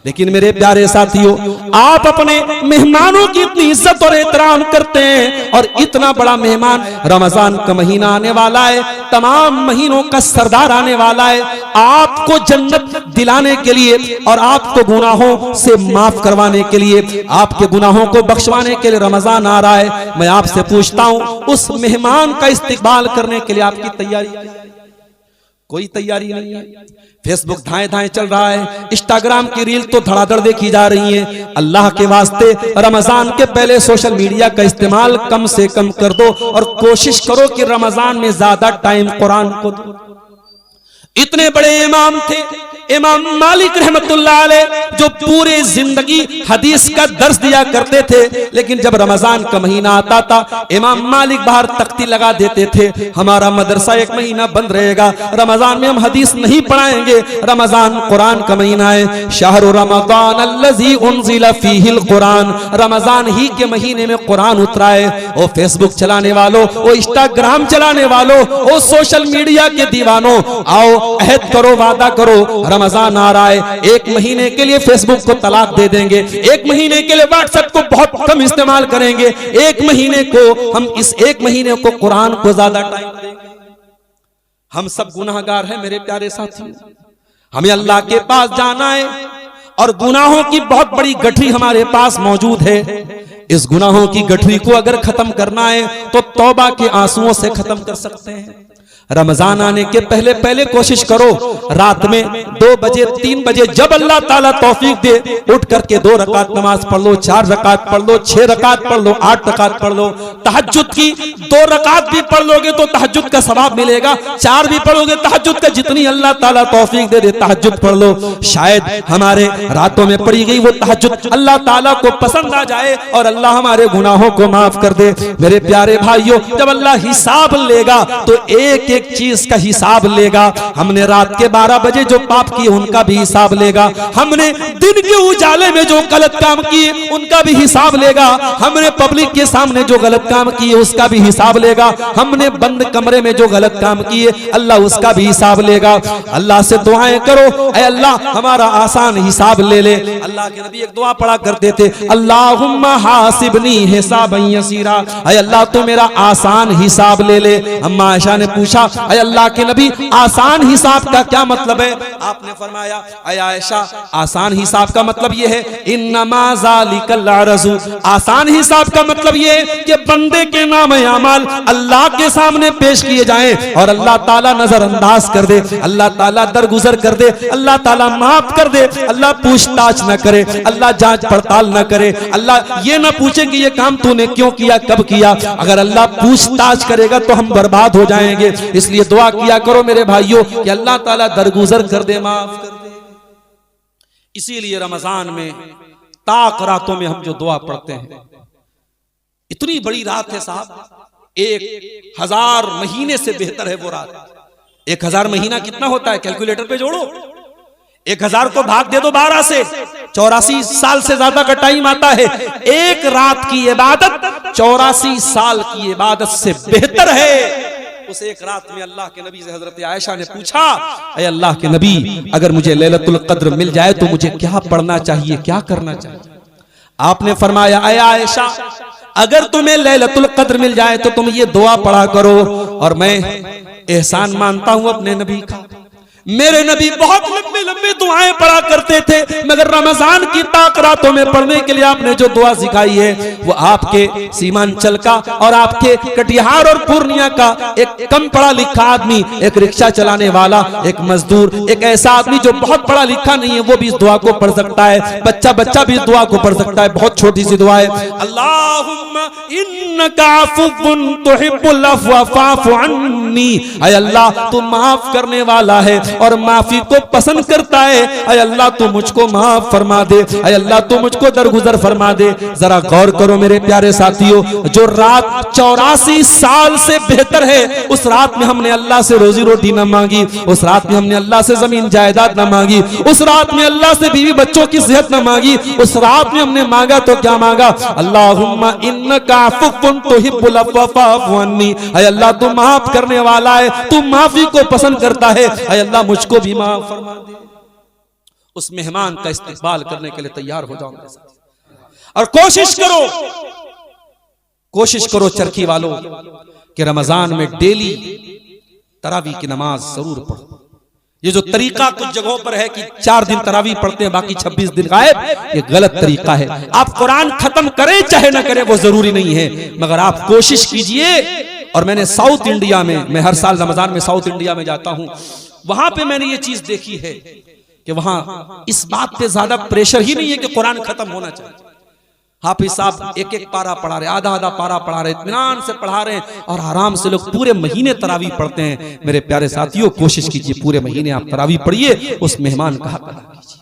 लेकिन मेरे प्यारे साथियों, आप अपने मेहमानों की इतनी इज्जत और एहतराम करते हैं, और इतना बड़ा मेहमान, रमजान का महीना आने वाला है, तमाम महीनों का सरदार आने वाला है, आपको जन्नत दिलाने के लिए और आपको गुनाहों से माफ करवाने के लिए, आपके गुनाहों को बख्शवाने के लिए रमजान आ रहा है। मैं आपसे पूछता हूं, उस मेहमान का इस्तकबाल करने के लिए आपकी तैयारी? कोई तैयारी नहीं है। फेसबुक धाए धाए चल रहा है, इंस्टाग्राम की रील तो धड़ाधड़ देखी जा रही है। अल्लाह के वास्ते रमजान के पहले सोशल मीडिया का इस्तेमाल कम से कम कर दो, और कोशिश करो कि रमजान में ज्यादा टाइम कुरान को दो। इतने बड़े इमाम थे इमाम मालिक रहमतुल्लाह अलैह, जो पूरी जिंदगी हदीस का दर्स दिया करते थे, लेकिन जब रमजान का महीना आता था, इमाम मालिक बाहर तख्ती लगा देते थे, हमारा मदरसा एक महीना बंद रहेगा, रमजान में हम हदीस नहीं पढ़ाएंगे, रमजान कुरान का महीना है, शहरु रमजान अल्लज़ी उन्ज़िला फ़ीहिल कुरान, रमजान ही के महीने में कुरान उतरा है। ओ फेसबुक चलाने वालों, ओ इंस्टाग्राम चलाने वालों, ओ सोशल मीडिया के दीवानों, आओ अहद करो, वादा करो, रमजान आ रहा है, एक महीने के लिए फेसबुक को तलाक दे देंगे, एक महीने के लिए व्हाट्सएप को बहुत कम इस्तेमाल करेंगे, एक महीने को हम इस एक महीने को कुरान को ज्यादा टाइम देंगे। हम सब गुनाहगार हैं मेरे प्यारे साथियों, हमें अल्लाह के पास जाना है, और गुनाहों की बहुत बड़ी गठरी हमारे पास मौजूद है। इस गुनाहों की गठरी को अगर खत्म करना है तो तौबा के आंसुओं से खत्म कर सकते हैं। रमजान आने के पहले पहले कोशिश करो, रात में 2 बजे 3 बजे जब अल्लाह ताला तौफीक दे, उठ करके 2 रकात नमाज पढ़ लो, 4 रकात पढ़ लो, 6 रकात पढ़ लो, 8 रकात पढ़ लो। तहज्जुद की 2 रकात भी पढ़ लोगे तो तहज्जुद का सवाब मिलेगा, 4 भी पढ़ोगे तहज्जुद का, जितनी अल्लाह ताला तौफीक दे तहज्जुद पढ़ लो। शायद हमारे रातों में पढ़ी गई वो तहज्जुद अल्लाह ताला को पसंद आ जाए और अल्लाह हमारे गुनाहों को माफ कर दे। मेरे प्यारे भाइयों, जब अल्लाह हिसाब लेगा तो एक एक चीज का हिसाब लेगा। हमने रात के 12 बजे जो पाप किए उनका भी हिसाब लेगा, हमने दिन के उजाले में जो गलत काम किए उनका भी हिसाब लेगा, हमने पब्लिक के सामने जो गलत काम किए उसका भी हिसाब लेगा, हमने बंद कमरे में जो गलत काम किए अल्लाह उसका भी हिसाब लेगा। अल्लाह से दुआएं करो, ऐ अल्लाह हमारा आसान हिसाब ले ले। अल्लाह के नबी एक दुआ पढ़ा करते थे, अल्लाहुम्मा हासिबनी हिसाबन यसीरा, ऐ अल्लाह तू मेरा आसान हिसाब ले ले। अम्मा आयशा ने पूछा, ऐ अल्लाह के नबी आसान हिसाब का क्या मतलब है? आपने फरमाया, ऐ आयशा आसान हिसाब का मतलब यह है, इन्नमा ज़ालिकल अरज़ु, आसान हिसाब का मतलब यह है कि बंदे के नाम अमाल अल्लाह के सामने पेश किए जाएं और अल्लाह ताला नजरअंदाज कर दे, अल्लाह ताला दरगुजर कर दे, अल्लाह ताला माफ कर दे, अल्लाह पूछताछ न करे, अल्लाह जांच पड़ताल न करे, अल्लाह ये ना पूछे कि ये काम तूने क्यों किया, कब किया। अगर अल्लाह पूछताछ करेगा तो हम बर्बाद हो जाएंगे। इसलिए दुआ किया करो मेरे भाइयों कि अल्लाह ताला दरगुजर कर दे, माफ कर दे। इसीलिए रमजान में ताक रातों में हम जो दुआ पढ़ते हैं, इतनी बड़ी रात है साहब, 1000 महीने से बेहतर है वो रात। 1000 महीना कितना होता है, कैलकुलेटर पे जोड़ो, 1000 को भाग दे दो 12 से, 84 साल से ज्यादा का टाइम आता है। एक रात की इबादत 84 साल की इबादत से बेहतर है। उस एक रात में अल्लाह के नबी से हजरत आयशा ने पूछा, ऐ अल्लाह के नबी अगर मुझे लैलतुल कद्र मिल जाए तो मुझे क्या पढ़ना चाहिए, क्या करना चाहिए? आपने फरमाया, ऐ आयशा अगर तुम्हें लैलतुल कद्र मिल जाए तो तुम ये दुआ पढ़ा करो। और मैं एहसान मानता हूं अपने नबी का, मेरे नबी बहुत लंबे लंबे दुआएं पढ़ा करते थे, मगर रमजान की ताक रातों में पढ़ने के लिए आपने जो दुआ सिखाई है वो आपके सीमांचल का और आपके कटिहार और पूर्णिया का एक कम पढ़ा लिखा आदमी, एक रिक्शा चलाने वाला, एक मजदूर, एक ऐसा आदमी जो बहुत पढ़ा लिखा नहीं है वो भी इस दुआ को पढ़ सकता है, बच्चा भी इस दुआ को पढ़ सकता है। बहुत छोटी सी दुआ है, अल्लाहुम्मा इन्नका अफ़्वुन तुहिब्बुल अफ़्व फ़अफ़ु अन्नी, ऐ अल्लाह तू माफ करने वाला है और माफी को पसंद करता है, ऐ अल्लाह तू मुझको माफ फरमा दे, ऐ अल्लाह तू मुझको दरगुजर फरमा दे। जरा गौर करो मेरे प्यारे साथियों, जो रात 84 साल से बेहतर है, उस रात में हमने अल्लाह से रोजी रोटी न मांगी, उस रात में हमने अल्लाह से जमीन जायदाद न मांगी, उस रात में अल्लाह से बीवी बच्चों की सेहत न मांगी, उस रात में हमने मांगा तो क्या मांगा, अल्लाहुम्मा इन्नका अफ़्वुन तुहिब्बुल अफ़्व फ़अफ़ु अन्नी, ऐ अल्लाह तू माफ करने वाला है, तू माफी को पसंद करता है, ऐ अल्लाह मुझको भी माफ फरमा दे। उस मेहमान का इस्तकबाल करने के लिए तैयार हो जाओ मेरे साथ। और कोशिश करो चरखी वालों कि रमजान में डेली तरावी की नमाज जरूर पढ़ो। ये जो तरीका कुछ जगहों पर है कि 4 दिन तरावी पढ़ते हैं बाकी 26 दिन गायब, ये गलत तरीका है। आप कुरान खत्म करें चाहे ना करें वो जरूरी नहीं है, मगर आप कोशिश कीजिए। और मैंने साउथ इंडिया में, मैं हर साल रमजान में साउथ इंडिया में जाता हूं, वहां पे मैंने ये चीज देखी है कि वहां इस बात पे ज्यादा प्रेशर ही नहीं है कि कुरान खत्म होना चाहिए। हाफिज साहब एक एक पारा पढ़ा रहे, आधा आधा पारा पढ़ा रहे, इत्मीनान से पढ़ा रहे हैं और आराम से लोग पूरे महीने तरावी पढ़ते हैं। मेरे प्यारे साथियों, कोशिश कीजिए पूरे महीने आप तरावी पढ़िए, उस मेहमान का हक अदा कीजिए।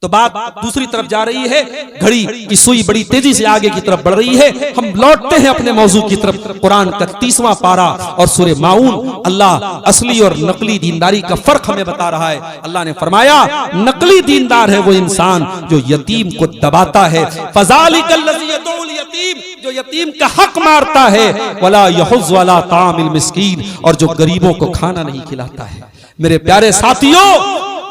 तो बात दूसरी तरफ जा रही है, घड़ी की सुई बड़ी तेजी से आगे की तरफ बढ़ रही है। हम लौटते हैं अपने मौजू की तरफ। कुरान का 30वां पारा और सूरह माऊन, अल्लाह असली और नकली दीनदारी का फर्क हमें बता रहा है। अल्लाह ने फरमाया, नकली दीनदार है वो इंसान जो यतीम को दबाता है, फज़ालिकल लज़ी यदउल यतीम, जो यतीम का हक मारता है, वला यहुज़्ज़ु अला तामिल मिस्कीन, और जो गरीबों को खाना नहीं खिलाता है। मेरे प्यारे साथियों,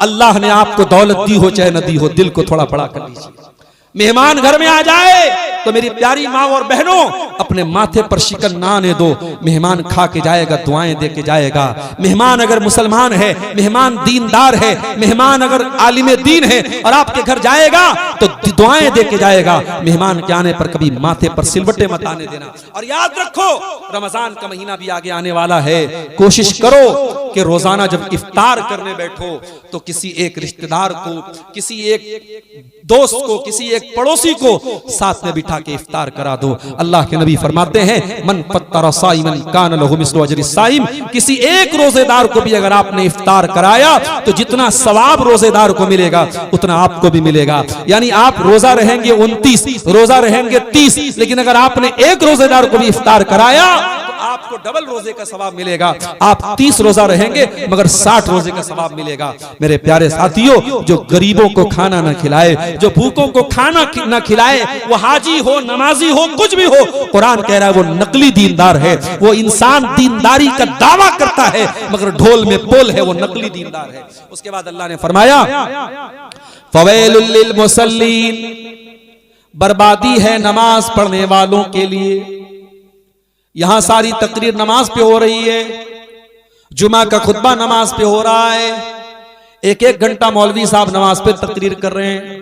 अल्लाह ने आपको दौलत दी हो चाहे न दी हो, दिल को थोड़ा बड़ा कर लीजिए। मेहमान घर में आ जाए तो मेरी प्यारी माँ और बहनों, अपने माथे पर शिकन ना आने दो। मेहमान खा के जाएगा, दुआएं दे के जाएगा। मेहमान अगर मुसलमान है, मेहमान दीनदार है, मेहमान अगर आलिम दीन है और आपके घर जाएगा तो दुआएं दे के जाएगा। मेहमान के आने पर कभी माथे पर सिलवट्टे मत आने देना। और याद रखो, रमजान का महीना भी आगे आने वाला है। कोशिश करो कि रोजाना जब इफ्तार करने बैठो तो किसी एक रिश्तेदार को, किसी एक दोस्त को, किसी एक पड़ोसी को साथ में बिठा के इफ्तार करा दो। अल्लाह के नबी फरमाते हैं, मन फत्तर साइमन कान लहु मिस्लु अजरि साइम, किसी एक रोजेदार को भी अगर आपने इफ्तार कराया तो जितना सवाब रोजेदार को मिलेगा उतना आपको भी मिलेगा। यानी आप रोजा रहेंगे 29, रोजा रहेंगे 30, लेकिन अगर आपने एक रोजेदार को भी इफ्तार कराया तो आपको डबल रोजे का सवाब मिलेगा। आप 30 रोजा रहेंगे मगर 60 रोजे का सवाब मिलेगा। मेरे प्यारे साथियों, जो गरीबों को खाना न खिलाए, जो भूखों को खाना न खिलाए, वो हाजी हो, नमाजी हो, कुछ भी हो, कुरान कह रहा है वो नकली दीनदार है। वो इंसान दीनदारी का दावा करता है मगर ढोल में बोल है, वो नकली दीनदार है। उसके बाद अल्लाह ने फरमाया, फवैलुल लिल मुसल्लीन, बर्बादी है नमाज पढ़ने वालों के लिए। यहां सारी तकरीर नमाज पे हो रही है, जुमा का खुतबा नमाज पे हो रहा है, एक एक घंटा मौलवी साहब नमाज पे तकरीर कर रहे हैं।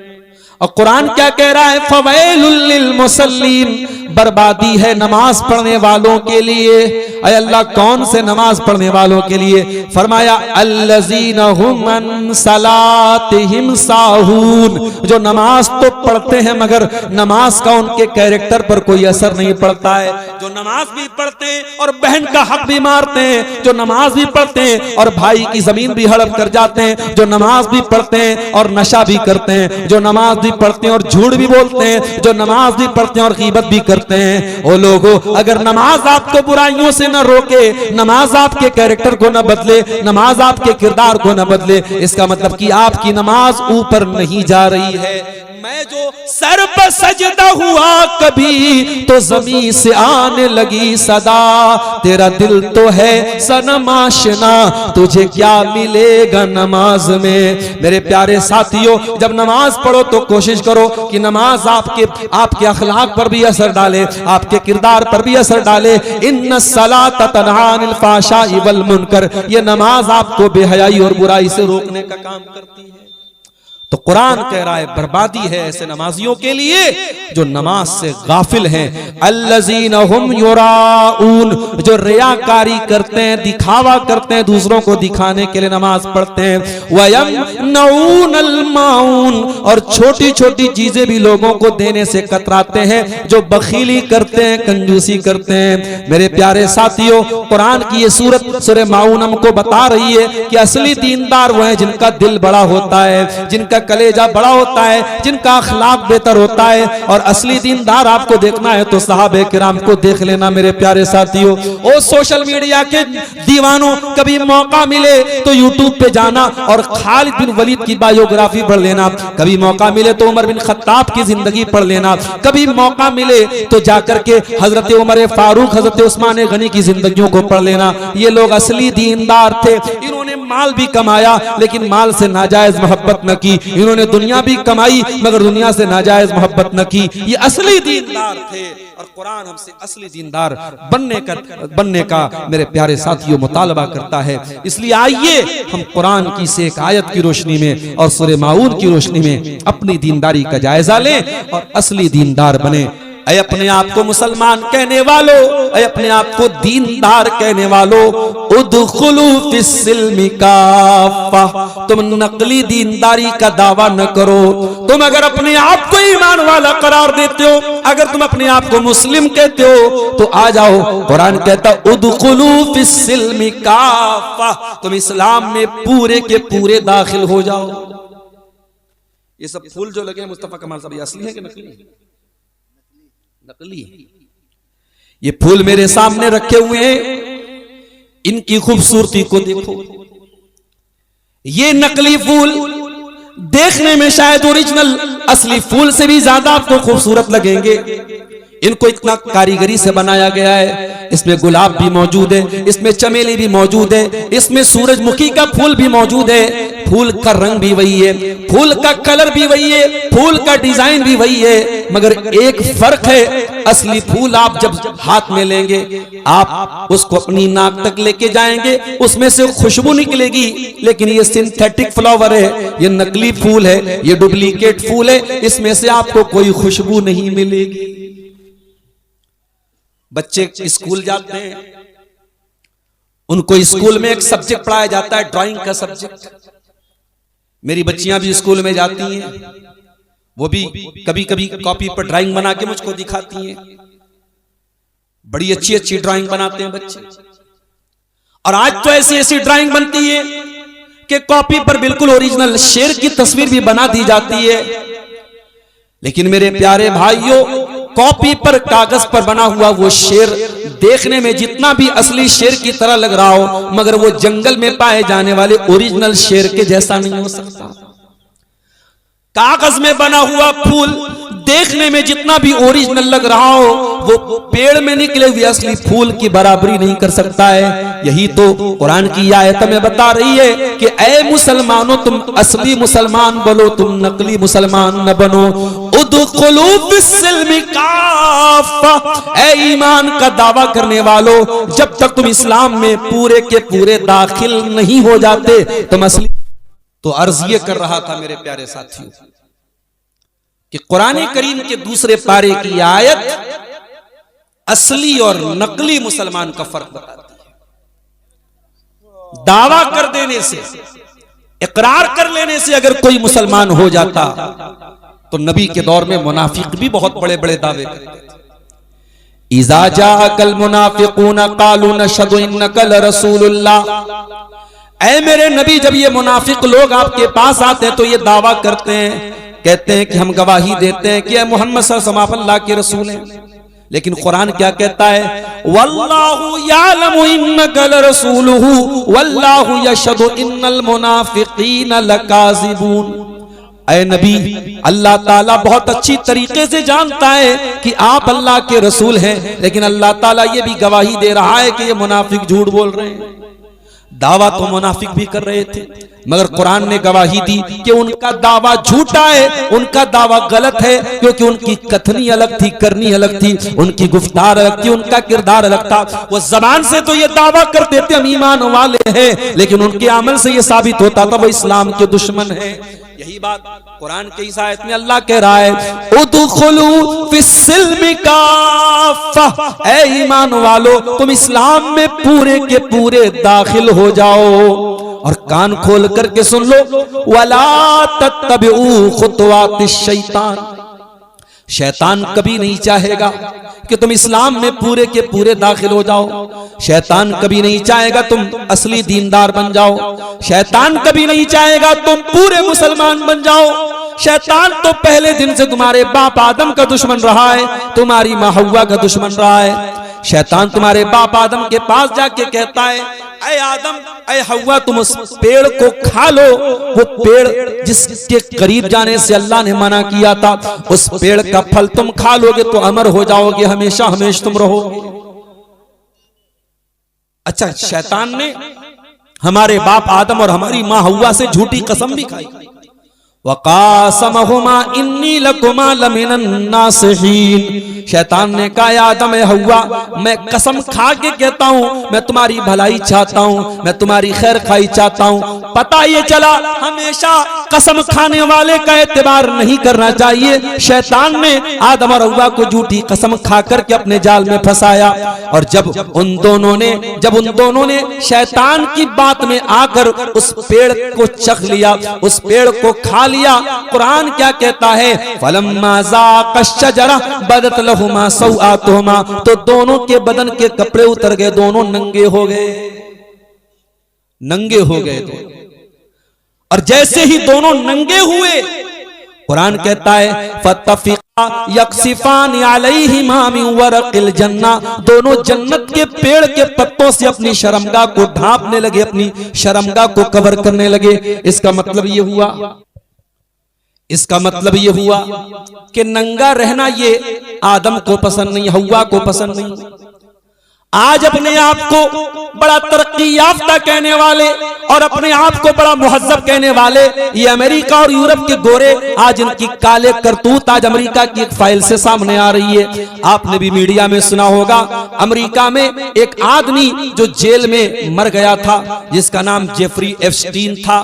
और कुरान क्या कह रहा है, फवैलुल लिल मुसल्लीन, बर्बादी है नमाज पढ़ने वालों के लिए। अय अल्लाह, कौन से नमाज पढ़ने वालों के लिए? फरमाया, अल्लज़ीना हुम अन सलातिहिम साहून, जो नमाज तो पढ़ते हैं मगर नमाज का उनके कैरेक्टर पर कोई असर नहीं पड़ता है। जो नमाज भी पढ़ते हैं और बहन का हक भी मारते हैं, जो नमाज भी पढ़ते हैं और भाई की जमीन भी हड़प कर जाते हैं, जो नमाज भी पढ़ते हैं और नशा भी करते हैं, जो नमाज भी पढ़ते हैं और झूठ भी बोलते हैं, जो नमाज भी पढ़ते हैं और गीबत भी करते हैं। ओ लोगों, अगर नमाज आपको बुराइयों से न रोके, नमाज आपके कैरेक्टर को न बदले, नमाज आपके किरदार को न बदले, इसका मतलब कि आपकी नमाज ऊपर नहीं जा रही है। मैं जो सर पर सजदा हुआ कभी तो जमीन से आने लगी सदा, तेरा दिल तो है सनम आशना, तुझे क्या मिलेगा नमाज में। मेरे प्यारे साथियों, जब नमाज पढ़ो तो कोशिश करो कि नमाज आपके अखलाक पर भी असर डाले, आपके किरदार पर भी असर डाले। इन्ना सलात तन्हा अनिल फाहशाई वल मुनकर, ये नमाज आपको बेहयाई और बुराई से रोकने का काम करती है। तो कुरान कह रहा है बर्बादी है ऐसे नमाजियों के लिए जो नमाज से गाफिल हैं। अल्लज़ीना हुम युराऊन, जो रियाकारी करते हैं, दिखावा करते हैं, दूसरों को दिखाने के लिए नमाज पढ़ते हैं। वयमनऊनल माऊन, और छोटी छोटी चीजें भी लोगों को देने से कतराते हैं, जो बखीली करते हैं, कंजूसी करते हैं। मेरे प्यारे साथियों, कुरान की ये सूरत सूरह माऊन हमको बता रही है कि असली दीनदार वो है जिनका दिल बड़ा होता है, जिनका कलेजा बड़ा होता है, जिनका अखलाक बेहतर होता है। और असली दीनदार आपको देखना है तो सहाबे किराम को देख लेना। मेरे प्यारे साथियों, ओ सोशल मीडिया के दीवानों, कभी मौका मिले तो यूट्यूब पे जाना और खालिद बिन वलीद की बायोग्राफी पढ़ लेना, कभी मौका मिले तो उमर बिन खत्ताब की जिंदगी पढ़ लेना, कभी मौका मिले तो जाकर के हजरत उमर फारूक, हजरत उस्मान गनी की जिंदगियों को पढ़ लेना। ये लोग असली दीनदार थे, इन्होंने माल भी कमाया लेकिन माल से नाजायज मोहब्बत न की। इन्होंने दुनिया भी कमाई मगर दुनिया से नाजायज मोहब्बत न की। ये असली दीनदार थे और कुरान हमसे असली दीनदार बनने का मेरे प्यारे साथियों मुतालबा करता है। इसलिए आइए हम कुरान की से एक आयत की रोशनी में और सूरह माऊद की रोशनी में अपनी दीनदारी का जायजा लें और असली दीनदार बने। ऐ अपने आप को मुसलमान कहने वालों, ऐ अपने आप को दीनदार कहने वालों, उदखुलू फिस्सिल्मि काफ़ा, तुम नकली दीनदारी का दावा न करो। तुम अगर अपने आप को ईमान वाला करार देते हो, अगर तुम अपने आप को मुस्लिम कहते हो तो आ जाओ। कुरान कहता उदखुलू फिस्सिल्मि काफ़ा, तुम इस्लाम में पूरे के पूरे दाखिल हो जाओ। ये सब फूल जो लगे मुस्तफा कमाल साहब, ये असली है कि नकली? नकली है। ये फूल मेरे सामने रखे हुए हैं, इनकी खूबसूरती को देखो। ये नकली फूल देखने में शायद ओरिजिनल असली फूल से भी ज्यादा आपको खूबसूरत लगेंगे। इनको इतना कारीगरी से बनाया गया है। इसमें गुलाब भी मौजूद है, इसमें चमेली भी मौजूद है, इसमें सूरजमुखी का फूल भी मौजूद है। फूल का रंग भी वही है, फूल का कलर भी वही है, फूल का डिजाइन भी वही है, मगर एक फर्क है। असली फूल आप जब हाथ में लेंगे, आप उसको अपनी नाक तक लेके जाएंगे, उसमें से खुशबू निकलेगी। लेकिन ये सिंथेटिक फ्लावर है, ये नकली फूल है, ये डुप्लीकेट फूल है, इसमें से आपको कोई खुशबू नहीं मिलेगी। बच्चे स्कूल जाते हैं, उनको स्कूल में एक सब्जेक्ट पढ़ाया जाता है, ड्राइंग का सब्जेक्ट। मेरी बच्चियां भी स्कूल में जाती हैं, वो भी कभी कभी कॉपी पर ड्राइंग बना के मुझको दिखाती हैं। बड़ी अच्छी अच्छी ड्राइंग बनाते हैं बच्चे। और आज तो ऐसी ऐसी ड्राइंग बनती है कि कॉपी पर बिल्कुल ओरिजिनल शेर की तस्वीर भी बना दी जाती है। लेकिन मेरे प्यारे भाइयों, कॉपी पर कागज पर बना हुआ वो शेर देखने में जितना भी असली शेर की तरह लग रहा हो, मगर वो जंगल में पाए जाने वाले ओरिजिनल शेर के जैसा नहीं हो सकता। कागज में बना हुआ फूल देखने में जितना भी ओरिजिनल लग रहा हो, वो पेड़ में निकले हुए असली फूल की बराबरी नहीं कर सकता है। यही तो कुरान की आयत में बता रही है कि ऐ मुसलमानों, तुम असली मुसलमान बनो, तुम नकली मुसलमान न बनो। उदखुलू फिस्सिल्मि काफ़ा, ऐ ईमान का दावा करने वालों, जब तक तुम इस्लाम में पूरे के पूरे दाखिल नहीं हो जाते तुम असली। तो अर्ज ये कर रहा था मेरे प्यारे साथियों कि कुरान करीम के दूसरे पारे की आयत असली और नकली मुसलमान का फर्क बताती है। दावा कर देने से, इकरार कर लेने से अगर कोई मुसलमान हो जाता तो नबी के दौर में मुनाफिक भी बहुत बड़े बड़े दावे करते थे। इज़ा जाअकल मुनाफिकून क़ालू नशहदु इन्नका लरसूलुल्लाह, ऐ मेरे नबी, जब ये मुनाफिक लोग आपके पास आते हैं तो ये दावा करते हैं, कहते हैं कि हम गवाही देते हैं कि मोहम्मद सल्लल्लाहु अलैहि वसल्लम अल्लाह के रसूल हैं। लेकिन कुरान क्या कहता है? वल्लाहु यालमु इन्नका लरसूलुहु वल्लाहु यशहदु इन्नल मुनाफिकीन लकाज़िबून। ऐ नबी, अल्लाह ताला बहुत अच्छी तरीके से जानता है कि आप अल्लाह के रसूल हैं, लेकिन अल्लाह ताला ये भी गवाही दे रहा है कि ये मुनाफिक झूठ बोल रहे हैं। दावा तो मुनाफिक भी कर रहे थे, मगर कुरान ने गवाही दी कि उनका दावा झूठा है, उनका दावा गलत है, क्योंकि उनकी कथनी अलग थी, करनी अलग थी, उनकी गुफ्तार अलग थी, उनका किरदार अलग था। वो जबान से तो ये दावा करते थे हम ईमान वाले हैं, लेकिन उनके अमल से ये साबित होता था वो इस्लाम के दुश्मन है। यही बात कुरान के इस आयत में अल्लाह कह रहा है, उदखुलू फिस्सिल्मि काफ़ा, ऐ ईमान वालो, तुम इस्लाम में पूरे के पूरे दाखिल हो जाओ। और कान खोल करके सुन लो, वला तत्तबिऊ खुतवातिश शैतान, शैतान कभी नहीं चाहेगा कि तुम इस्लाम में पूरे के पूरे दाखिल हो जाओ। शैतान कभी नहीं चाहेगा तुम असली दीनदार बन जाओ। शैतान कभी नहीं चाहेगा तुम पूरे मुसलमान बन जाओ। शैतान तो पहले दिन से तुम्हारे बाप आदम का दुश्मन रहा है, तुम्हारी माँ हव्वा का दुश्मन रहा है। शैतान तुम्हारे बाप आदम के पास जाके कहता है, ऐ आदम, ऐ हव्वा, तुम उस पेड़ को खा लो, वो पेड़ जिसके करीब जाने से अल्लाह ने मना किया था, उस पेड़ का फल तुम खा लोगे तो अमर हो जाओगे, हमेशा हमेशा तुम रहोगे। अच्छा, शैतान ने हमारे बाप आदम और हमारी माँ हव्वा से झूठी कसम भी खाई। वक़ासमहुमा इन्नी लकुमा लमिनन नासिहीन, शैतान ने कहा आदम हव्वा, मैं कसम खा के कहता हूँ मैं तुम्हारी भलाई चाहता हूँ, मैं तुम्हारी खैर खाई चाहता हूँ। पता ये चला हमेशा कसम खाने वाले का एतबार नहीं करना चाहिए। शैतान ने आदम और हव्वा को झूठी कसम खा करके अपने जाल में फंसाया। और जब उन दोनों ने शैतान की बात में आकर उस पेड़ को चख लिया, उस पेड़ को खा लिया, कुरान क्या कहता है, फलम्मा ज़ाक़ा शजरा बदत लहुमा सौआतुहुमा, तो दोनों के बदन के कपड़े उतर गए, दोनों नंगे हो गए, नंगे हो गए दोनों। और जैसे ही दोनों नंगे हुए, कुरान कहता है फतफिका यक्सिफान अलैहिमा मिन वरक़िल जन्ना, दोनों जन्नत के पेड़ के पत्तों से अपनी शर्मगाह को ढांपने लगे, अपनी शर्मगाह को कवर करने लगे। इसका मतलब ये हुआ कि नंगा रहना ये आदम को पसंद नहीं, हव्वा को पसंद नहीं। आज अपने आप को बड़ा तरक्की याफ्ता कहने वाले और अपने आप को बड़ा मुहज्जब कहने वाले ये अमेरिका और यूरोप के गोरे, आज इनकी काले करतूत आज अमेरिका की एक फाइल से सामने आ रही है। आपने भी मीडिया में सुना होगा, अमेरिका में एक आदमी जो जेल में मर गया था, जिसका नाम जेफरी एप्स्टीन था,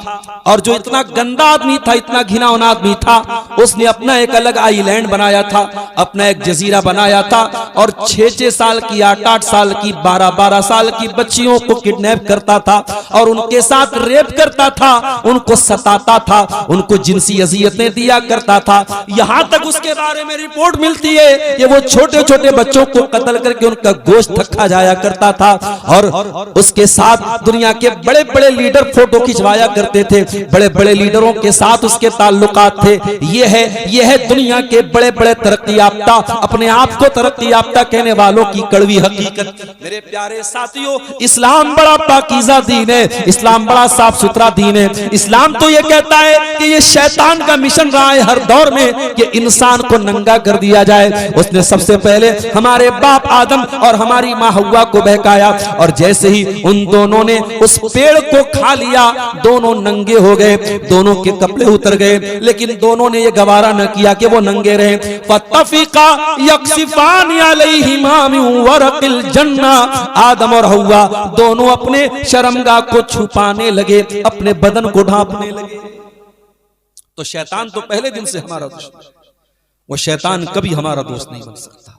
और जो इतना गंदा आदमी था, इतना घिनौना आदमी था, उसने अपना एक अलग आइलैंड बनाया था, अपना एक जजीरा बनाया था, और 6-6 साल की 8-8 साल की 12-12 साल की बच्चियों को किडनैप करता था और उनके साथ रेप करता था, उनको सताता था, उनको जिनसी अजियतें दिया करता था। यहां तक उसके बारे में रिपोर्ट मिलती है कि वो छोटे छोटे बच्चों को कत्ल करके उनका गोश्त खा जाया करता था, और उसके साथ दुनिया के बड़े बड़े लीडर फोटो खिंचवाया करते थे, बड़े बड़े लीडरों के साथ उसके ताल्लुकात थे। ये है दुनिया के बड़े बड़े तरक्की याफ्ता, अपने आप को तरक्की याफ्ता कहने वालों की कड़वी हकीकत। मेरे प्यारे साथियों, इस्लाम बड़ा पाकीज़ा दीन है, इस्लाम बड़ा साफ सुथरा दीन है। इस्लाम तो ये कहता है कि ये शैतान का मिशन रहा है हर दौर में कि इंसान को नंगा कर दिया जाए। उसने सबसे पहले हमारे बाप आदम और हमारी माँ हव्वा को बहकाया, और जैसे ही उन दोनों ने उस पेड़ को खा लिया, दोनों नंगे हो गए, दोनों के कपड़े उतर गए, लेकिन दोनों ने ये गवारा न किया कि वो नंगे रहे। फतफिका यक्सिफान अलैहिमा मिन वरक़िल जन्ना, आदम और हव्वा दोनों अपने शर्मगाह को छुपाने लगे, अपने बदन को ढांपने लगे। तो शैतान तो पहले दिन से हमारा दुश्मन, वो शैतान कभी हमारा दोस्त नहीं बन सकता।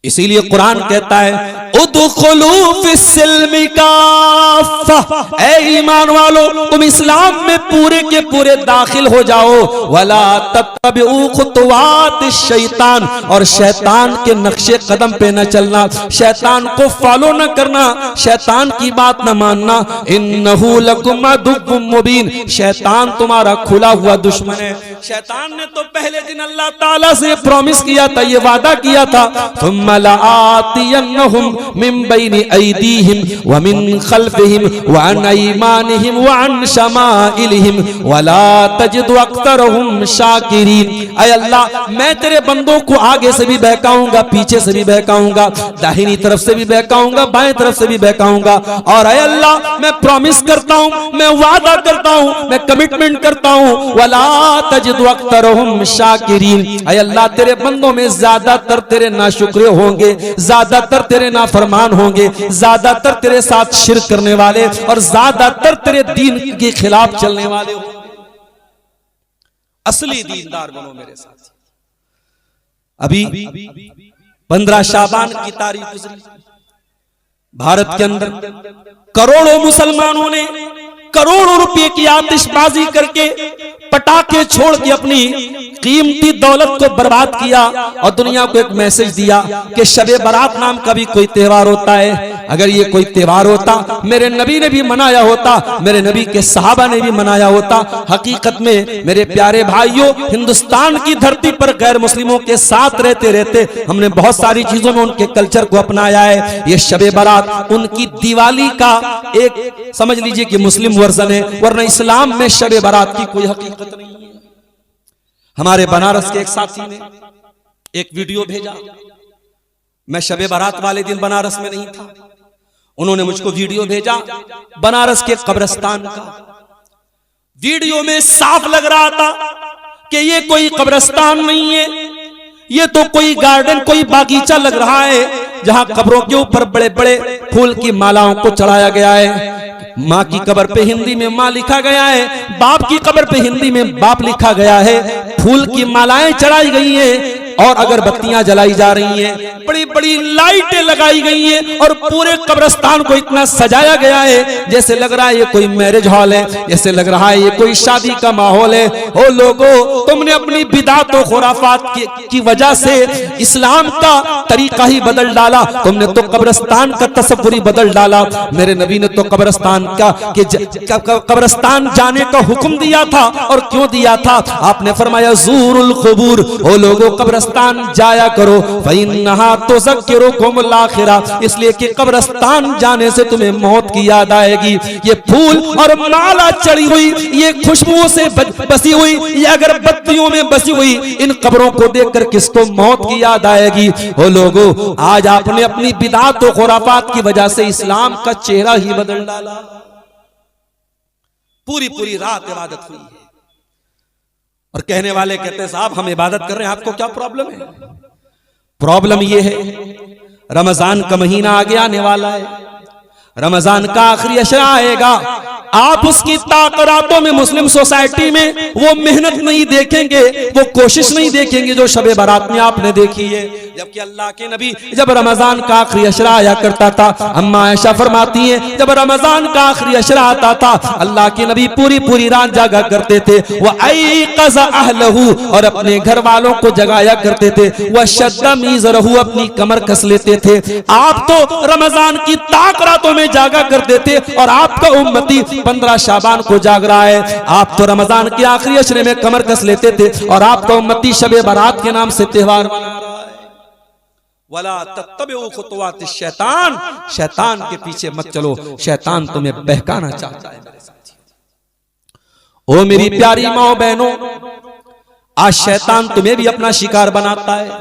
इसीलिए कुरान कहता है उदखुलू फिस्सिल्मि काफ़ा, ऐ ईमान वालो तुम इस्लाम में पूरे के पूरे दाखिल हो जाओ। वला तत्तबिउ खुतवात शैतान, और शैतान के नक्शे कदम पे न चलना, शैतान को फॉलो न करना, शैतान की बात न मानना। इन्नहु लकुम अदुव्वुम मुबीन, शैतान तुम्हारा खुला हुआ दुश्मन है। शैतान ने तो पहले दिन अल्लाह ताला से प्रॉमिस किया था, ये वादा किया था, तुम लआतियन्नहुम मिन बैनि ऐदीहिम व मिन खल्फिहिम व अन अयमानिहिम व अन शमाइलिहिम वला तजिदु अक्तरहुम शाकिरीन। ऐ अल्लाह, मैं तेरे बंदों को आगे से भी बहकाऊंगा, पीछे से भी बहकाऊंगा, दाहिनी तरफ से भी बहकाऊंगा, बाएं तरफ से भी बहकाऊंगा। और ऐ अल्लाह, मैं प्रॉमिस करता हूं, मैं वादा करता हूं, मैं कमिटमेंट करता हूं, वला तजिदु अक्तरहुम शाकिरीन। ऐ अल्लाह, तेरे बंदों में ज्यादातर तेरे नाशुक्र होंगे, ज्यादातर तेरे नाफरमान होंगे, ज्यादातर तेरे साथ शिर्क करने वाले और ज्यादातर तेरे दीन के खिलाफ चलने वाले होंगे। असली दीनदार बनो मेरे साथ। अभी 15 शाबान की तारीख गुजरी, भारत के अंदर करोड़ों मुसलमानों ने करोड़ों रुपए की आतिशबाजी करके, पटाखे छोड़ के अपनी कीमती दौलत को बर्बाद किया और दुनिया को एक मैसेज दिया कि शबे बारात नाम का भी कोई त्योहार होता है। अगर ये कोई त्योहार होता, मेरे नबी ने भी मनाया होता, मेरे नबी के सहाबा ने भी मनाया होता। हकीकत में मेरे प्यारे भाइयों, हिंदुस्तान की धरती पर गैर मुस्लिमों के साथ रहते रहते हमने बहुत सारी चीजों में उनके कल्चर को अपनाया है। ये शबे बारात उनकी दिवाली का एक समझ लीजिए कि मुस्लिम वर्जन है, वरना इस्लाम में शबे बारात की कोई हकीकत नहीं है। हमारे बनारस के एक साथी ने एक वीडियो भेजा, मैं शबे बारात वाले दिन बनारस में नहीं था, उन्होंने मुझको वीडियो भेजा बनारस के कब्रिस्तान का। वीडियो में साफ लग रहा था कि ये कोई कब्रिस्तान नहीं है, ये तो कोई गार्डन, कोई बागीचा लग रहा है, जहां कब्रों के ऊपर बड़े बड़े फूल की मालाओं को चढ़ाया गया है। माँ की कब्र पे हिंदी में माँ लिखा गया है, बाप की कब्र पे हिंदी में बाप लिखा गया है, फूल की मालाएं चढ़ाई गई हैं और अगरबत्तियां जलाई जा रही हैं, बड़ी बड़ी लाइटें लगाई गई हैं और पूरे कब्रिस्तान को इतना सजाया गया है जैसे लग रहा है ये कोई मैरिज हॉल है, जैसे लग रहा है ये कोई शादी का माहौल है। ओ लोगों, तुमने अपनी बिदात और खुराफात की वजह से इस्लाम का तरीका ही बदल डाला, तुमने तो कब्रिस्तान का तसव्वुर ही बदल डाला। मेरे नबी ने तो कब्रिस्तान का कब्रिस्तान जाने का हुक्म दिया था, और क्यों दिया था? आपने फरमाया ज़ूरुल क़ुबूर, ओ लोगों कब्रिस्तान जाया करो, फ़इन्नहा तुज़क्किरुकुमुल आखिरा, इसलिए कि कब्रिस्तान जाने से तुम्हें मौत की याद आएगी। ये फूल और माला चढ़ी हुई, ये खुशबुओं से बसी हुई, ये अगरबत्तियों में बसी हुई इन कब्रों को देखकर किसको मौत की याद आएगी? ओ लोगों, आज आपने अपनी बिदात और खुराफात की वजह से इस्लाम का चेहरा ही बदल डाला। पूरी पूरी रात इबादत हुई है और कहने वाले कहते हैं साहब हम इबादत कर रहे हैं, आपको क्या प्रॉब्लम है? प्रॉब्लम यह है रमजान का महीना आगे आने वाला है, रमजान का आखिरी अशरा आएगा, आप उसकी ताकरातों में मुस्लिम सोसाइटी में वो मेहनत नहीं देखेंगे, वो कोशिश नहीं देखेंगे जो शबे बारात में आपने देखी है। जबकि अल्लाह के नबी जब रमजान का आखिरी अशरा आया करता था, अम्मा आयशा फरमाती हैं जब रमजान का आखिरी अशरा आता था अल्लाह के नबी पूरी पूरी रात जागा करते थे, वह अयक़ज़ अहलहू, और अपने घर वालों को जगाया करते थे, वह शद्दा मीज़रहू, अपनी कमर कस लेते थे। आप तो रमजान की ताकरातों में जागा करते थे और आपका उम्मती 15 शाबान को जाग रहा है। आप तो रमजान के आखिरी अशरे में कमर कस लेते थे और आपका उम्मती शबे बारात के नाम से त्योहार मना रहा है। वला तत्तबिउ खुतवातिश शैतान, शैतान के पीछे मत चलो, शैतान तुम्हें बहकाना चाहता है। मेरे साथियों, ओ मेरी प्यारी माओ बहनों, आज शैतान तुम्हें भी अपना शिकार बनाता है।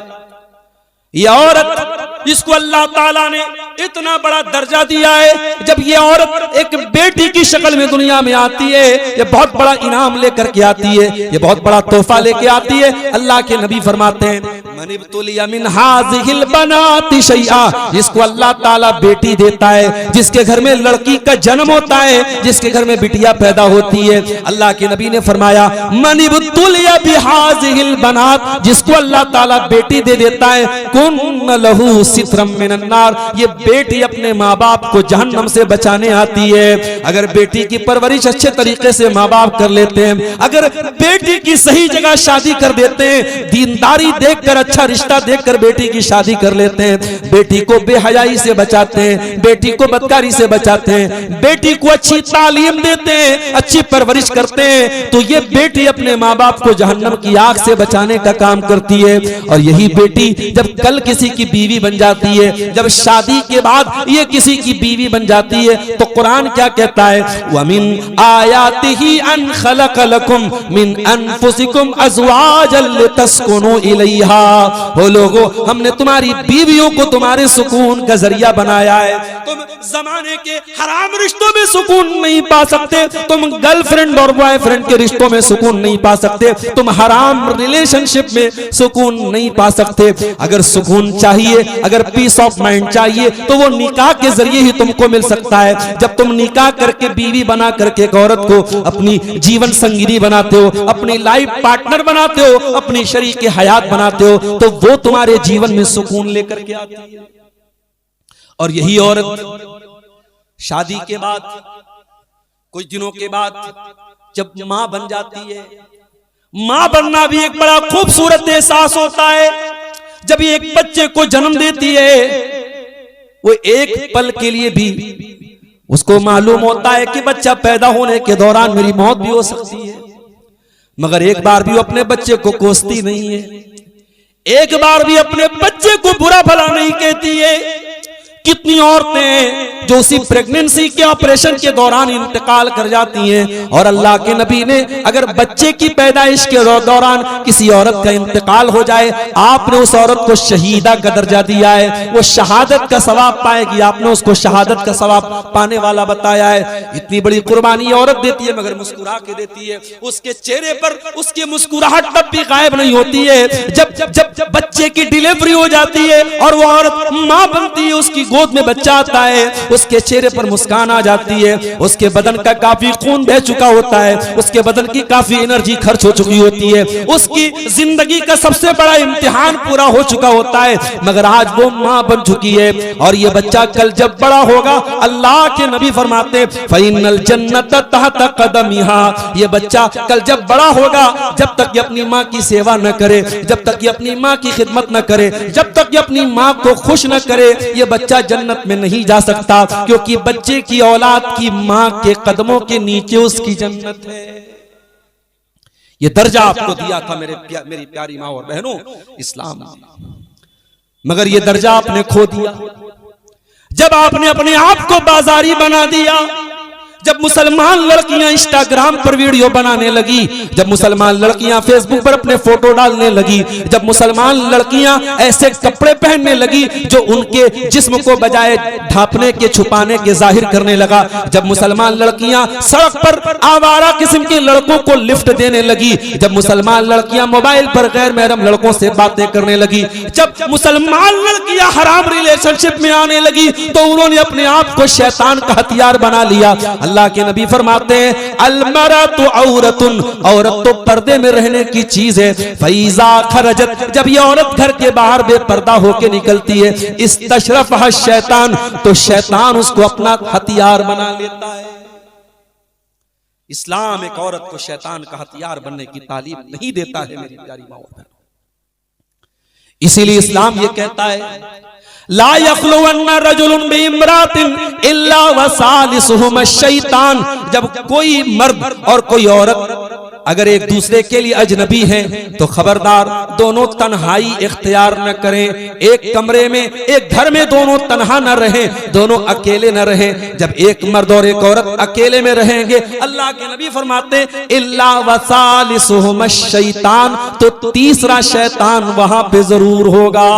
ये औरत जिसको अल्लाह ताला ने इतना बड़ा दर्जा दिया है, जब ये औरत एक बेटी की शक्ल में दुनिया में आती है, ये बहुत बड़ा इनाम लेकर के आती है, ये बहुत बड़ा तोहफा लेके आती है। अल्लाह के नबी फरमाते हैं मनिब्तुलिया मिन हाज़िहिल बनाति शैआ, जिसको अल्लाह ताला बेटी देता है, जिसके घर में लड़की का जन्म होता है, जिसके घर में बिटिया पैदा होती है, अल्लाह के नबी ने फरमाया मनिब्तुलिया बिहाज़िहिल बनात, जिसको अल्लाह ताला बेटी दे देता है, कुन्न लहू सित्रम मिनन नार, ये बेटी अपने माँ बाप को जहन्नम से बचाने आती है। अगर बेटी की परवरिश अच्छे तरीके से माँ बाप कर लेते हैं, अगर बेटी की सही जगह शादी कर देते हैं, दीनदारी देखकर, अच्छा रिश्ता देखकर बेटी की शादी कर लेते हैं, बेटी को बेहयाई से बचाते हैं, बेटी को बदकारी से बचाते हैं, बेटी को अच्छी तालीम देते हैं, अच्छी परवरिश करते हैं, तो ये बेटी अपने माँ बाप को जहन्नम की आग से बचाने का काम करती है। और यही बेटी जब कल किसी की बीवी बन जाती है, जब शादी के बाद ये किसी की बीवी बन जाती है, तो कुरान क्या कहता है? वमिन आयातिही अन खलक लकुम मिन अनफुसिकुम अज़वाजन लितस्कुनु इलैहा, हो लोगों हमने तुम्हारी बीवियों को तुम्हारे सुकून का जरिया बनाया है। तुम जमाने के हराम रिश्तों में सुकून नहीं पा सकते, तुम गर्लफ्रेंड और बॉयफ्रेंड के रिश्तों में सुकून नहीं पा सकते, तुम हराम रिलेशनशिप में सुकून नहीं पा सकते। अगर सुकून चाहिए, अगर पीस ऑफ माइंड चाहिए, तो वो निकाह के जरिए ही तुमको मिल सकता है। जब तुम निकाह करके बीवी बना करके एक औरत को अपनी जीवन संगिनी बनाते हो, अपनी लाइफ पार्टनर बनाते हो, अपनी शरीक हयात बनाते हो, तो वो तुम्हारे जीवन में सुकून लेकर के आती है। और यही औरत शादी के बाद कुछ दिनों के बाद जब मां बन जाती है, मां बनना भी एक बड़ा खूबसूरत एहसास होता है। जब ये एक बच्चे को जन्म देती है, वो एक पल के लिए भी उसको मालूम होता है कि बच्चा पैदा होने के दौरान मेरी मौत भी हो सकती है, मगर एक बार भी वो अपने बच्चे को कोसती नहीं है, एक बार भी अपने बच्चे को बुरा भला नहीं कहती है। कितनी औरतें जो उसी प्रेगनेंसी के ऑपरेशन के दौरान इंतकाल कर जाती हैं। और अल्लाह के नबी ने अगर बच्चे की पैदाइश के दौरान किसी औरत का इंतकाल हो जाए, आपने उस औरत को शहीदा का दर्जा दिया है, वो शहादत का सवाब पाएगी, आपने उसको शहादत का सवाब पाने वाला बताया है। इतनी बड़ी कुर्बानी औरत देती है मगर मुस्कुरा के देती है, उसके चेहरे पर उसकी मुस्कुराहट तब भी गायब नहीं होती है। जब जब जब बच्चे की डिलीवरी हो जाती है और वो औरत मां बनती है, उसकी गोद में बच्चा आता है, उसके चेहरे पर मुस्कान आ जाती है, उसके बदन का काफी खून बह चुका होता है, उसके बदन की काफी एनर्जी खर्च हो चुकी होती है, उसकी जिंदगी का सबसे बड़ा इम्तिहान पूरा हो चुका होता है, मगर आज वो मां बन चुकी है। और ये बच्चा कल जब बड़ा होगा, अल्लाह के नबी फरमाते फइन्नल जन्नत तहत कदमिहा, ये बच्चा कल जब बड़ा होगा, जब तक ये अपनी मां की सेवा न करे, जब तक ये अपनी मां की खिदमत न करे, जब तक ये अपनी मां को खुश न करे, ये बच्चा जन्नत में नहीं जा सकता, क्योंकि बच्चे की औलाद की मां के कदमों के नीचे उसकी जन्नत है। ये दर्जा आपको दिया था मेरी प्यारी मां और बहनों इस्लाम ने, मगर ये दर्जा आपने खो दिया जब आपने अपने आप को बाजारी बना दिया। जब मुसलमान लड़कियां इंस्टाग्राम पर वीडियो बनाने लगी, जब मुसलमान लड़कियां फेसबुक पर अपने फोटो डालने लगी, जब मुसलमान लड़कियां ऐसे कपड़े पहनने लगी जो उनके जिस्म को बजाय ढांपने के छुपाने के जाहिर करने लगा, जब मुसलमान लड़कियां सड़क पर आवारा किस्म के लड़कों को लिफ्ट देने लगी, जब मुसलमान लड़कियां मोबाइल पर गैर महरम लड़कों से बातें करने लगी, जब मुसलमान लड़कियां हराम रिलेशनशिप में आने लगी, तो उन्होंने अपने आप को शैतान का हथियार बना लिया। अल्लाह के नबी फरमाते हैं अलमरातु औरतुन, औरत तो पर्दे में रहने की चीज है। फैजा खरजत, जब ये औरत घर के बाहर बेपर्दा होके निकलती है, इस्तशरफहा शैतान, तो शैतान उसको अपना हथियार बना लेता है। इस्लाम एक औरत को शैतान का हथियार बनने की तालीम नहीं देता है मेरी प्यारी माँ और, इसीलिए इस्लाम ये कहता है ला यख्लुवन्ना रजुलुन बिइम्रातिन इल्ला वसालिसुहुम शैतान, जब कोई मर्द और कोई औरत अगर एक दूसरे के लिए अजनबी हैं तो खबरदार दोनों तन्हाई इख्तियार न करें। एक कमरे में, एक घर में दोनों तन्हा न रहें, दोनों अकेले न रहें। जब एक मर्द और एक औरत अकेले में रहेंगे, अल्लाह के नबी फरमाते इल्ला वसालिसुहुम शैतान, तो तीसरा शैतान वहां पे जरूर होगा।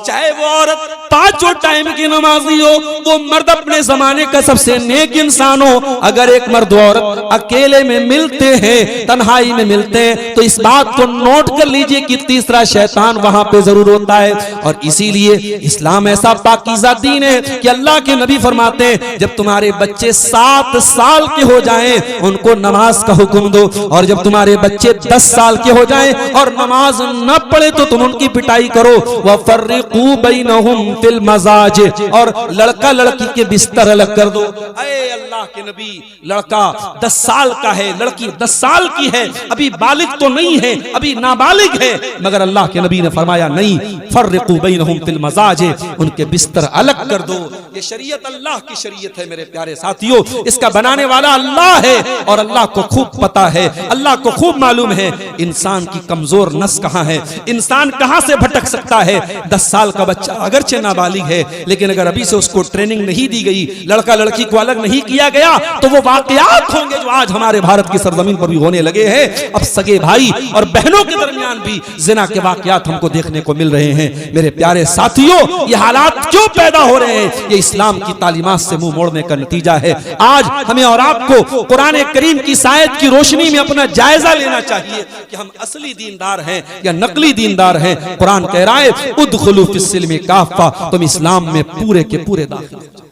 चाहे वो औरत पांचों टाइम की नमाजी हो, वो मर्द अपने जमाने का सबसे नेक इंसान हो, अगर एक मर्द औरत अकेले में मिलते हैं, तन्हाई में मिलते हैं, तो इस बात को नोट कर लीजिए कि तीसरा शैतान वहां पे जरूर होता है। और इसीलिए इस्लाम ऐसा पाकीज़ा दीन है कि अल्लाह के नबी फरमाते हैं जब तुम्हारे बच्चे 7 साल के हो जाएं, उनको नमाज का हुक्म दो, और जब तुम्हारे बच्चे 10 साल के हो जाएं और नमाज न पढ़े तो तुम उनकी पिटाई करो। वफर्रिकू बैनहुम फिल मजाज, और लड़का लड़की के बिस्तर अलग कर दो। अरे अल्लाह के नबी, लड़का 10 साल का है, लड़की 10 साल की है, अभी बालिग तो नहीं है, अभी नाबालिग है, मगर अल्लाह के नबी ने फरमाया नहीं, फर्रिकू बैनहुम फिल मजाज, उनके बिस्तर अलग कर दो। ये शरीयत अल्लाह की शरीयत है मेरे प्यारे साथियों, इसका बनाने वाला अल्लाह है और अल्लाह को खूब पता है, अल्लाह को खूब मालूम है इंसान की कमजोर नस कहां है, इंसान कहां से भटक सकता है। 10 साल का बच्चा अगरचे नाबालिग है, लेकिन अगर अभी से उसको ट्रेनिंग नहीं दी गई, लड़का लड़की को अलग नहीं किया गया, तो वो वाकयात होंगे जो आज हमारे भारत की सरजमीन पर भी होने लगे हैं। अब सगे भाई और बहनों के दरमियान भी जिना के वाकयात हमको देखने को मिल रहे हैं। मेरे प्यारे साथियों, ये हालात क्यों पैदा हो रहे हैं? ये इस्लाम की तालीमात से मुंह मोड़ने का नतीजा है। आज हमें और आपको कुरान करीम की आयत की रोशनी में अपना जायजा लेना चाहिए कि हम असली दीनदार हैं या नकली दीनदार हैं। कुरान कह रहा है उदखुलू फिस्सिल्मी काफ़ा, तुम इस्लाम में पूरे के पूरे दाखिल हो जाओ।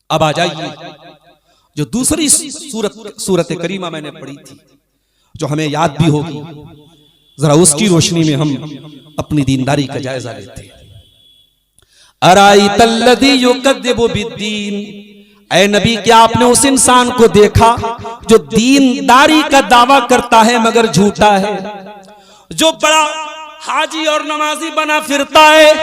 अब आ जाइए जो दूसरी सूरत करीमा मैंने पढ़ी थी, जो हमें याद भी होगी, जरा उसकी रोशनी में हम अपनी दीनदारी का जायजा लेते हैं। अराइतल्लज़ी युकज़्ज़िबु बिद्दीन, ऐ नबी क्या आपने उस इंसान को देखा जो दीनदारी का दावा करता है मगर झूठा है, जो बड़ा हाजी और नमाजी बना फिरता है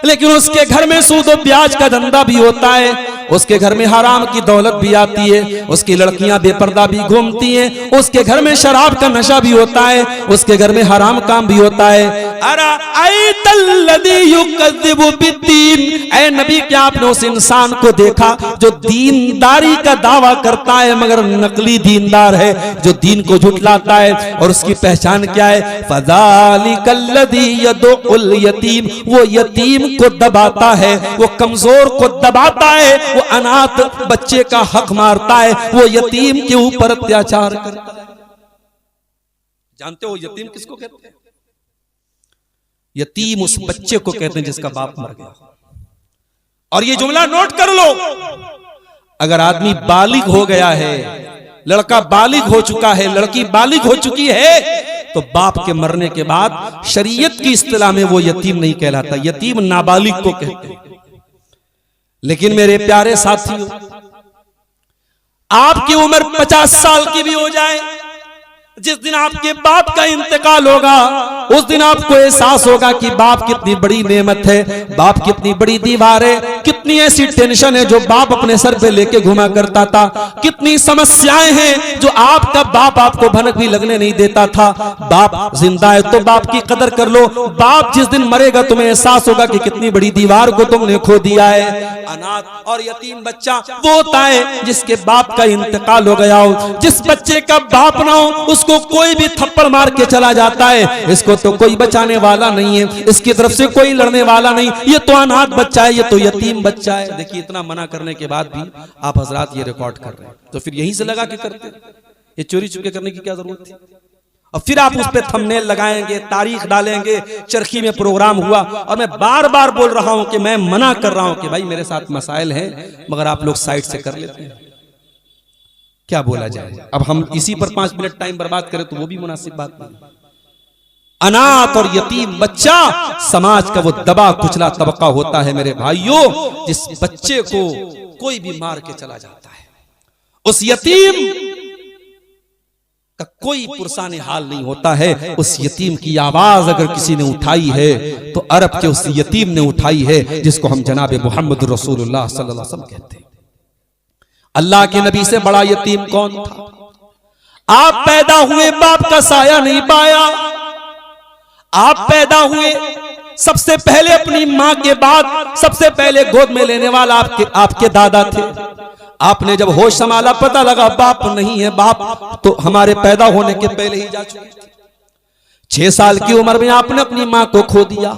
लेकिन उसके घर में सूद और ब्याज का धंधा भी होता है, उसके घर में हराम की दौलत भी आती है, उसकी लड़कियां बेपर्दा भी घूमती हैं, उसके घर में शराब का नशा भी होता है, उसके घर में हराम काम भी होता है। ऐ नबी, क्या आपने उस इंसान को देखा जो दीनदारी का दावा करता है मगर नकली दीनदार है, जो दीन को झुठलाता है? और उसकी पहचान क्या है? फज़ालिकल्लज़ी यदउल यतीम, वो यतीम को दबाता है, वो कमजोर को दबाता है, वो अनाथ बच्चे का हक मारता है, वो यतीम के ऊपर अत्याचार करता है। जानते हो यतीम किसको कहते हैं? यतीम उस बच्चे को कहते हैं जिसका बाप मर गया। और ये जुमला नोट कर लो, अगर आदमी बालिग हो गया है, लड़का बालिग हो चुका है, लड़की बालिग हो चुकी है, तो बाप के मरने के बाद शरीयत की इस्तिलाह में वो यतीम नहीं कहलाता, यतीम नाबालिग को कहते हैं। लेकिन मेरे प्यारे साथियों, आपकी उम्र 50 साल की भी हो जाए, जिस दिन आपके बाप का इंतकाल होगा उस दिन आपको एहसास होगा कि बाप कितनी बड़ी नेमत है, बाप कितनी बड़ी दीवार है, कितनी ऐसी टेंशन है जो बाप अपने सर पे लेके घुमा करता था, कितनी समस्याएं हैं जो आपका बाप आपको भनक भी लगने नहीं देता था। बाप जिंदा है तो बाप की कदर कर लो, बाप जिस दिन मरेगा तुम्हें एहसास होगा कि कितनी बड़ी दीवार को तुमने खो दिया है। अनाथ और यतीम बच्चा वो होता है जिसके बाप का इंतकाल हो गया हो, जिस बच्चे का बाप ना हो उसको कोई भी थप्पड़ मार के चला जाता है, इसको तो कोई बचाने वाला नहीं है, इसकी तरफ से कोई लड़ने वाला नहीं, ये तो अनाथ बच्चा है, ये तो यतीम बच्चा है। देखिए, इतना मना करने के बाद भी आप हजरात ये रिकॉर्ड कर रहे हैं, तो फिर यहीं से लगा के करते, ये चोरी चुपके करने की क्या जरूरत थी? और फिर आप उस पर थंबनेल लगाएंगे, तारीख डालेंगे, चरखी में प्रोग्राम हुआ। और मैं बार बार बोल रहा हूं कि मैं मना कर रहा हूं कि भाई मेरे साथ मसाइल हैं, मगर आप लोग साइड से कर लेते हैं, क्या बोला जाए। अब हम इसी पर 5 मिनट टाइम बर्बाद करें तो वो भी मुनासिब बात नहीं। अनाथ और यतीम बच्चा समाज का वो दबा कुचला तबका होता है मेरे भाइयों, जिस बच्चे को कोई भी मार के चला जाता है, उस यतीम का कोई पुरसाने हाल नहीं होता है। उस यतीम की आवाज अगर किसी ने उठाई है तो अरब के उस यतीम ने उठाई है, जिसको हम जनाब मोहम्मद रसूलुल्लाह सल्लल्लाहु अलैहि वसल्लम कहते हैं। अल्लाह के नबी से बड़ा यतीम कौन था? आप पैदा हुए, बाप का साया नहीं पाया। आप पैदा हुए, सबसे पहले अपनी मां के बाद सबसे पहले गोद में लेने वाला आपके दादा थे। आपने जब होश संभाला, पता लगा बाप नहीं है, बाप तो हमारे पैदा होने के पहले ही जा चुके थे। 6 साल की उम्र में आपने अपनी मां को खो दिया,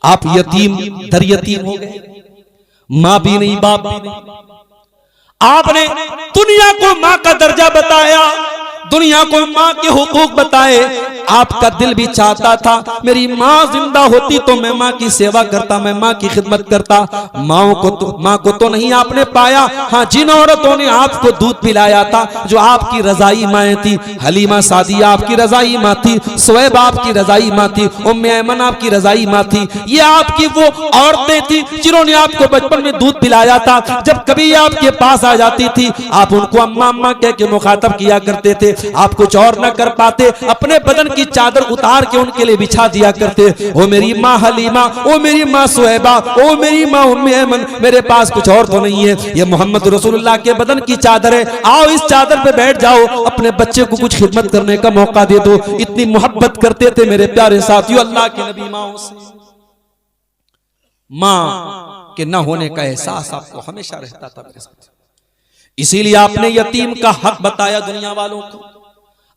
आप यतीम दर यतीम हो गए, मां भी नहीं, बाप भी नहीं। आपने दुनिया को मां का दर्जा बताया, दुनिया को मां के हुकूक बताए। आपका दिल भी चाहता था मेरी माँ जिंदा होती तो मैं माँ की सेवा करता, मैं माँ की खिदमत करता। माँ को तो नहीं आपने पाया। हाँ, जिन औरतों ने आपको दूध पिलाया था, जो आपकी रजाई माएँ थी, हलीमा सादिया आपकी रजाई माँ थी, सुवैब आपकी रजाई माँ थी, उम्मे ऐमन आपकी रजाई माँ थी, ये आपकी वो औरतें थी जिन्होंने आपको बचपन में दूध पिलाया था। जब कभी आपके पास आ जाती थी, आप उनको अम्मा अम्मा कह के मुखातब किया करते थे। आप कुछ और न कर पाते, अपने बदन की चादर उतार के उनके लिए बिछा दिया करते। ओ मेरी माँ हलीमा, ओ मेरी माँ सुहैबा, ओ मेरी माँ उम्मे ऐमन, मेरे पास कुछ और तो नहीं है, ये मोहम्मद रसूलुल्लाह के बदन की चादर है, आओ इस चादर पे बैठ जाओ, अपने बच्चे को कुछ खिदमत करने का मौका दे दो। इतनी मोहब्बत करते थे मेरे प्यारे साथियों अल्लाह के नबी माँ से। माँ के न होने का एहसास आपको हमेशा रहता था मेरे साथ, इसीलिए आपने यतीम का हक बताया दुनिया वालों को।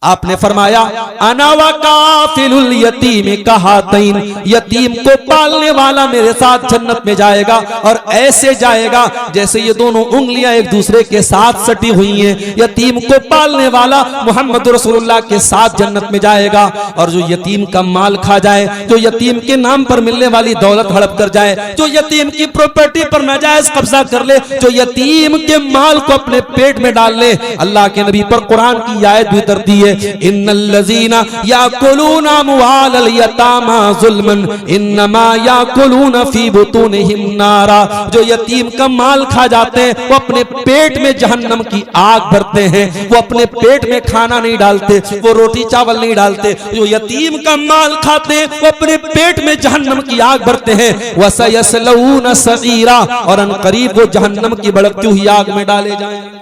आपने फरमाया अना व काफिलुल यतीम कहातैन, यतीम को पालने वाला मेरे साथ जन्नत में जाएगा, और ऐसे जाएगा जैसे ये दोनों उंगलियां एक दूसरे के साथ सटी हुई हैं। यतीम को पालने वाला मोहम्मद रसूलुल्लाह के साथ जन्नत में जाएगा। और जो यतीम का माल खा जाए, जो यतीम के नाम पर मिलने वाली दौलत हड़प कर जाए, जो यतीम की प्रॉपर्टी पर नाजायज कब्जा कर ले, जो यतीम के माल को अपने पेट में डाल ले, अल्लाह के नबी पर कुरान की आयत भी उतरती है है, इन्नल्लज़ीना याकुलूना अम्वालल यतामा ज़ुल्मन इन्नमा याकुलूना फी बुतूनिहिम नारा। जो यतीम का माल खा जाते हैं वो अपने पेट में जहन्नम की आग भरते हैं। वो अपने पेट में खाना नहीं डालते, वो रोटी चावल नहीं डालते। जो यतीम का माल खाते हैं वो अपने पेट में जहन्नम की आग भरते हैं। वसयस्लऊना सईरा, और अनकरीब वो जहन्नम की भड़कती हुई आग में डाले जाएंगे।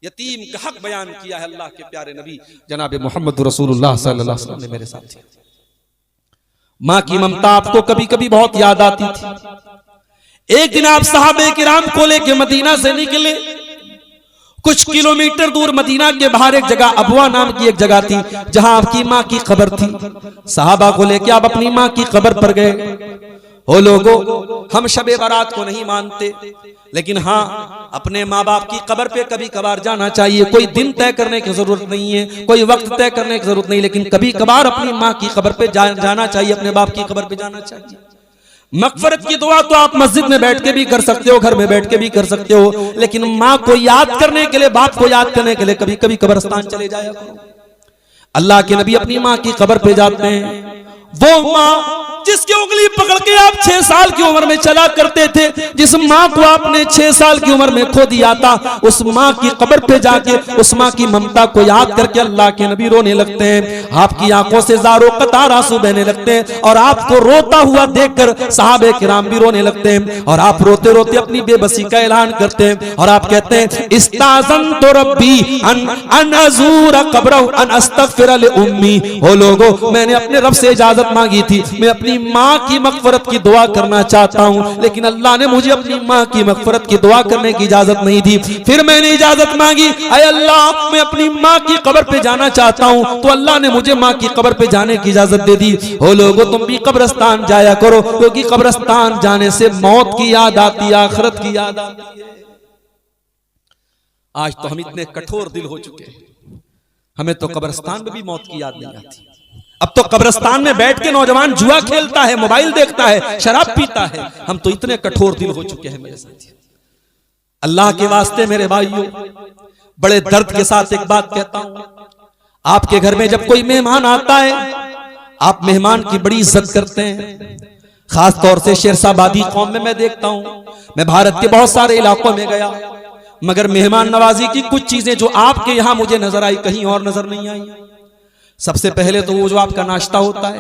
यतीम का हक बयान किया है अल्लाह के प्यारे नबी जनाब मोहम्मद रसूलुल्लाह सल्लल्लाहु अलैहि वसल्लम ने मेरे साथ। माँ की ममता आपको कभी कभी बहुत याद आती थी। एक दिन आप सहाबे किराम को लेके मदीना से निकले। कुछ किलोमीटर दूर मदीना के बाहर एक जगह अबवा नाम की एक जगह थी जहां आपकी माँ की कब्र थी। सहाबा को लेके आप अपनी माँ की कब्र पर गए। ओ लोगों, हम शबे बारात को नहीं मानते, लेकिन हाँ अपने माँ बाप की कब्र पे कभी कभार जाना चाहिए। कोई दिन तय करने की जरूरत नहीं है, कोई वक्त तय करने की जरूरत नहीं, लेकिन कभी कभार अपनी माँ की कब्र पे जाना चाहिए, अपने बाप की कब्र पे जाना चाहिए। मगफरत की दुआ तो आप मस्जिद में बैठ के भी कर सकते हो, घर में बैठ के भी कर सकते हो, लेकिन माँ को याद करने के लिए, बाप को याद करने के लिए कभी कभी कब्रिस्तान चले जाया करो। अल्लाह के नबी अपनी माँ की कब्र पे जाते हैं। वो माँ जिसकी उंगली पकड़ के आप 6 साल की उम्र में चला करते थे, जिस माँ को आपने 6 साल की उम्र में खो दिया था, उस माँ की कब्र पे जाके उस माँ की ममता को याद करके अल्लाह के नबी रोने लगते हैं। आपकी आंखों से ज़ारो कतार आंसू बहने लगते हैं और आपको रोता हुआ देखकर सहाबे किराम भी रोने लगते हैं। और आप रोते रोते अपनी बेबसी का ऐलान करते हैं और आप कहते हैं, इस्ताज़नतु रब्बी अन अज़ूर क़ब्रहु अन अस्तग़फ़िर लि उम्मी। ओ लोगों, मैंने अपने रब से इजाजत मांगी थी, मैं अपनी माँ की मग़फ़िरत की दुआ करना चाहता हूँ, लेकिन अल्लाह ने मुझे अपनी माँ की मग़फ़िरत की दुआ करने की इजाजत नहीं दी। फिर मैंने इजाजत मांगी, ऐ अल्लाह मैं अपनी माँ की कब्र पे जाना चाहता हूँ, तो अल्लाह ने मुझे माँ की कब्र पे जाने की इजाजत दे दी। ओ लोगों, तुम भी कब्रिस्तान जाया करो, क्योंकि कब्रिस्तान जाने से मौत की याद आती है, आखिरत की याद आती है। आज तो हम इतने कठोर दिल हो चुके हैं, हमें तो कब्रिस्तान में भी मौत की याद नहीं आती। अब तो कब्रिस्तान में बैठ के नौजवान जुआ खेलता है, मोबाइल देखता है, शराब पीता है। हम तो इतने कठोर दिल हो चुके हैं मेरे साथी। अल्लाह के वास्ते मेरे भाइयों, बड़े दर्द के साथ एक बात कहता हूं, आपके घर में जब कोई मेहमान आता है, आप मेहमान की बड़ी इज्जत करते हैं। खास तौर से शेरशाबादी कौम में मैं देखता हूं, मैं भारत के बहुत सारे इलाकों में गया, मगर मेहमान नवाजी की कुछ चीजें जो आपके यहां मुझे नजर आई, कहीं और नजर नहीं आई। सबसे पहले तो वो जो आपका नाश्ता होता है,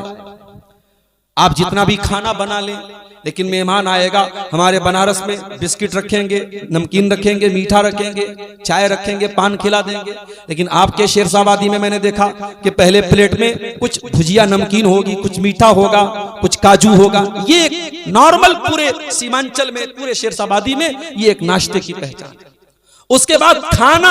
आप जितना भी खाना बना लें, लेकिन मेहमान आएगा, हमारे बनारस में बिस्किट रखेंगे, नमकीन रखेंगे, मीठा रखेंगे, चाय रखेंगे, पान खिला देंगे। लेकिन आपके शेरशाबादी में मैंने देखा कि पहले प्लेट में कुछ भुजिया नमकीन होगी, कुछ मीठा होगा, कुछ काजू होगा। ये एक नॉर्मल पूरे सीमांचल में, पूरे शेरशाबादी में ये एक नाश्ते की पहचान है। उसके बाद खाना,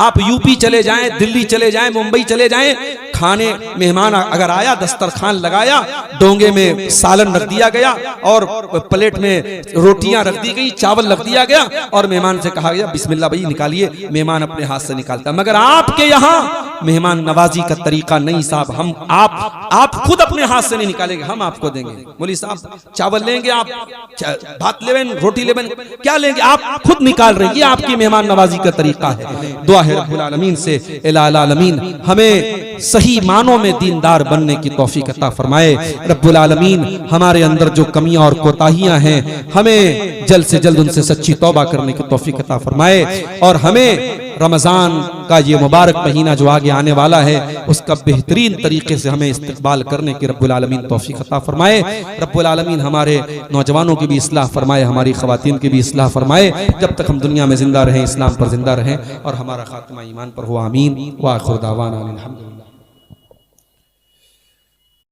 आप यूपी चले जाएं, दिल्ली चले जाएं, मुंबई चले जाएं, खाने मेहमान अगर आया, दस्तरखान लगाया, डोंगे में सालन रख दिया गया और प्लेट में रोटियां रख दी गई, चावल रख दिया गया और मेहमान से कहा गया बिस्मिल्लाह भाई निकालिए। मेहमान अपने हाथ से निकालता। मगर आपके यहाँ मेहमान नवाजी का तरीका नहीं साहब, हम आप खुद अपने हाथ से नहीं निकालेंगे, हम आपको देंगे। मौलवी साहब चावल लेंगे, आप भात लेवें, रोटी लेवें, क्या लेंगे, आप खुद निकाल रहे हैं। ये आपकी मेहमान नवाजी का तरीका है। दुआ है रब्बुल आलमीन से, इलाही आलमीन हमें सही मानों में दीनदार बनने की तौफीक अता फरमाए। रब्बुल आलमीन हमारे अंदर जो कमियां और कोताहियां हैं, हमें जल्द से जल्द उनसे सच्ची तौबा करने की तौफीक अता फरमाए और हमें रमजान का ये मुबारक महीना जो आगे आने वाला है, उसका बेहतरीन तरीके से हमें इस्तकबाल करने की रब्बुल आलमीन तौफीक अता फरमाए। रब्बुल आलमीन हमारे नौजवानों की भी इस्लाह फरमाए, हमारी ख़वातीन की भी इस्लाह फरमाए। जब तक हम दुनिया में जिंदा रहें, इस्लाम पर जिंदा रहें और हमारा खात्मा ईमान पर हो। आमीन। व आखिर दावाना अल्हम्दुलिल्लाह।